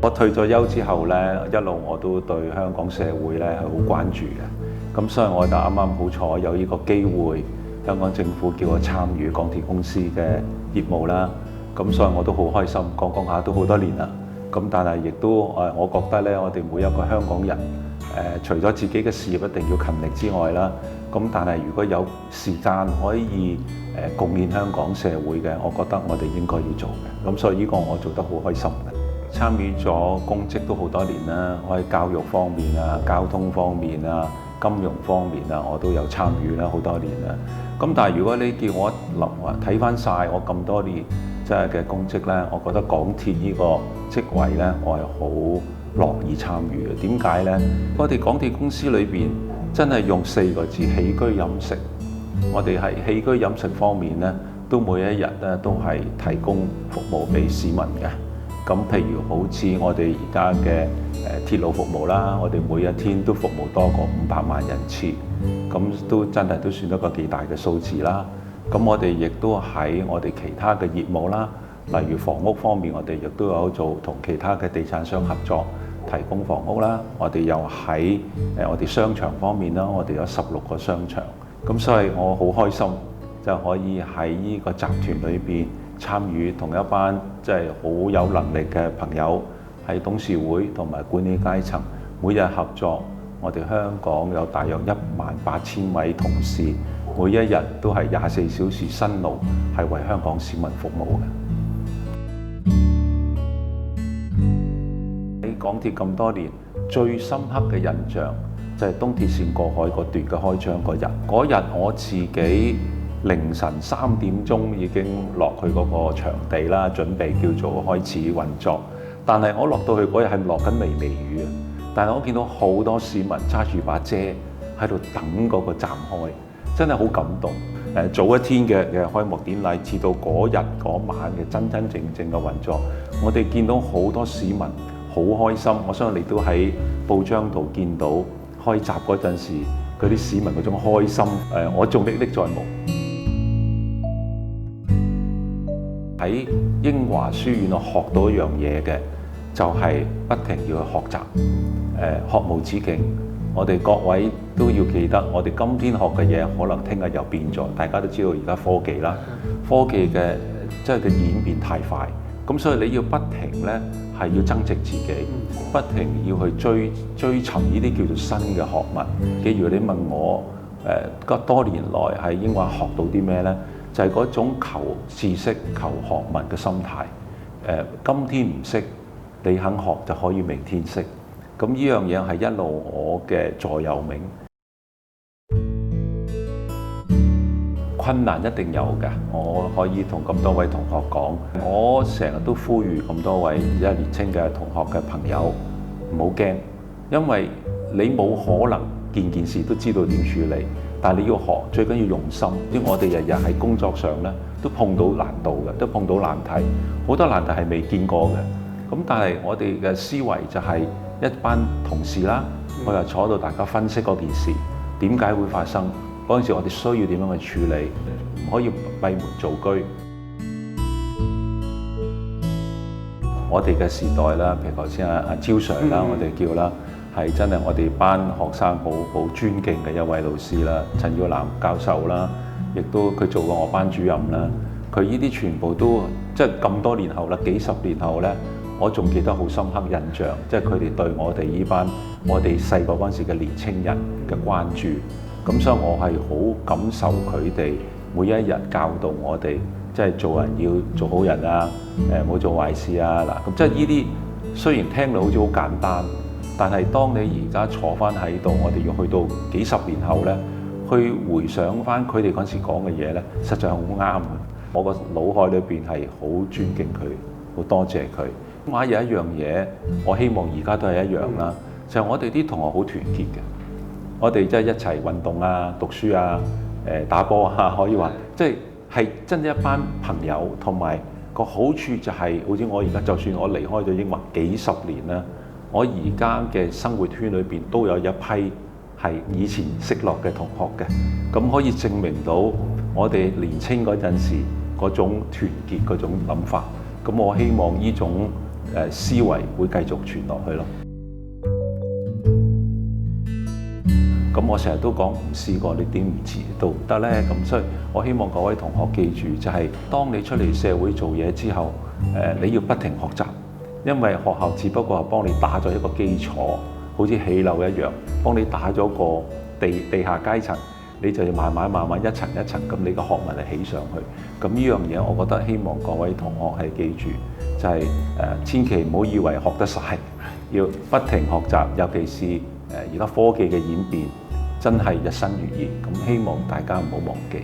我退咗休之後呢，一路我都對香港社會呢係好關注嘅。咁所以我就啱啱好彩有呢個機會，香港政府叫我參與港鐵公司嘅業務啦。咁所以我都好開心，講下都好多年啦。咁但係亦都我覺得呢，我哋每一個香港人除咗自己嘅事業一定要勤力之外啦，咁但係如果有時間可以貢獻香港社會嘅，我覺得我哋應該要做嘅。咁所以呢個我做得好開心嘅。參與咗公職都好多年啦，我喺教育方面啊、交通方面啊、金融方面啊，我都有參與啦好多年啦。咁但係如果你叫我睇翻晒我咁多年即係嘅公職呢，我覺得港鐵呢個職位呢，我係好樂意參與嘅。點解呢？我哋港鐵公司裏邊真係用4個字起居飲食。我哋係起居飲食方面呢，都每一日呢都係提供服務俾市民嘅。咁譬如好似我哋而家嘅鐵路服務啦，我哋每一天都服務多過500萬人次，咁都真係都算一個幾大嘅數字啦。咁我哋亦都喺我哋其他嘅業務啦，例如房屋方面，我哋亦都有做同其他嘅地產商合作提供房屋啦。我哋又喺我哋商場方面啦，我哋有16個商場。咁所以我好開心就可以喺呢個集團裏邊參與同一班即係好有能力嘅朋友喺董事會同埋管理階層每日合作。我哋香港有大約18000位同事，每一日都係24小時辛勞，係為香港市民服務嘅。喺港鐵咁多年，最深刻嘅印象就係東鐵線過海嗰段嘅開張嗰日。嗰日我自己凌晨3點鐘已經落去嗰個場地啦，準備叫做開始運作。但係我落到去嗰日係落緊微微雨啊！但係我見到好多市民揸住把遮喺度等嗰個站開，真係好感動。早一天嘅開幕典禮，至到嗰日嗰晚嘅真真正正嘅運作，我哋見到好多市民好開心。我相信你都喺報章度見到開閘嗰陣時，嗰啲市民嗰種開心，我仲歷歷在目。喺英華書院我學到一樣嘢嘅，就係不停要去學習，學無止境。我哋各位都要記得，我哋今天學嘅嘢，可能聽日又變咗。大家都知道而家科技啦，科技嘅即係嘅演變太快，咁所以你要不停呢係要增值自己，不停要去追尋呢啲叫做新嘅學問。譬如你問我多年來喺英華學到啲咩呢？就係嗰種求知識、求學問嘅心態。今天唔識，你肯學就可以明天識。咁呢樣嘢係一路我嘅座右銘。困難一定有嘅，我可以同咁多位同學講，我成日都呼籲咁多位而家年輕嘅同學嘅朋友唔好驚，因為你冇可能件事都知道點處理。但係你要學，最緊要用心。因為我哋日日喺工作上咧，都碰到難度嘅，都碰到難題。好多難題係未見過嘅。咁但係我哋嘅思維就係一班同事啦，我又坐到大家分析嗰件事點解會發生。嗰陣時我哋需要點樣去處理，唔可以閉門造車。我哋嘅時代啦，譬如頭先阿招 Sir 啦，我哋叫啦。係真係我哋班學生好尊敬嘅一位老師啦，陳耀南教授啦，亦都佢做過我班主任啦。佢呢啲全部都即係咁多年後啦，幾十年後呢，我仲記得好深刻印象，即係佢哋對我哋呢班我哋細個嗰陣時嘅年青人嘅關注。咁所以我係好感受佢哋每一日教導我哋，即係做人要做好人啊，唔好做壞事啊嗱。咁即係呢啲雖然聽到好似好簡單。但係當你而家坐翻喺度，我哋要去到幾十年後呢，去回想翻佢哋嗰陣時講嘅嘢呢，實在係好啱嘅。我個腦海裏邊係好尊敬佢，好多謝佢。咁有一樣嘢，我希望而家都係一樣啦，就係我哋啲同學好團結嘅。我哋即係一齊運動啊、讀書啊、打波啊，可以話即係真係一班朋友。同埋個好處就係，好似我而家就算我離開咗英華幾十年啦。我而家嘅生活圈裏邊都有一批係以前識落嘅同學嘅，咁可以證明到我哋年青嗰陣時嗰種團結嗰種諗法。咁我希望呢種思維會繼續傳落去咯。咁我成日都講唔試過你點唔遲都唔得呢？咁所以我希望各位同學記住，就係當你出嚟社會做嘢之後，你要不停學習，因為學校只不過係幫你打咗一個基礎，好似起樓一樣，幫你打咗個地下階層，你就要慢慢一層一層咁，你個學問係起上去。咁呢樣嘢，我覺得希望各位同學係記住，就係千祈唔好以為學得晒，要不停學習，尤其是而家科技嘅演變真係日新月異，咁希望大家唔好忘記。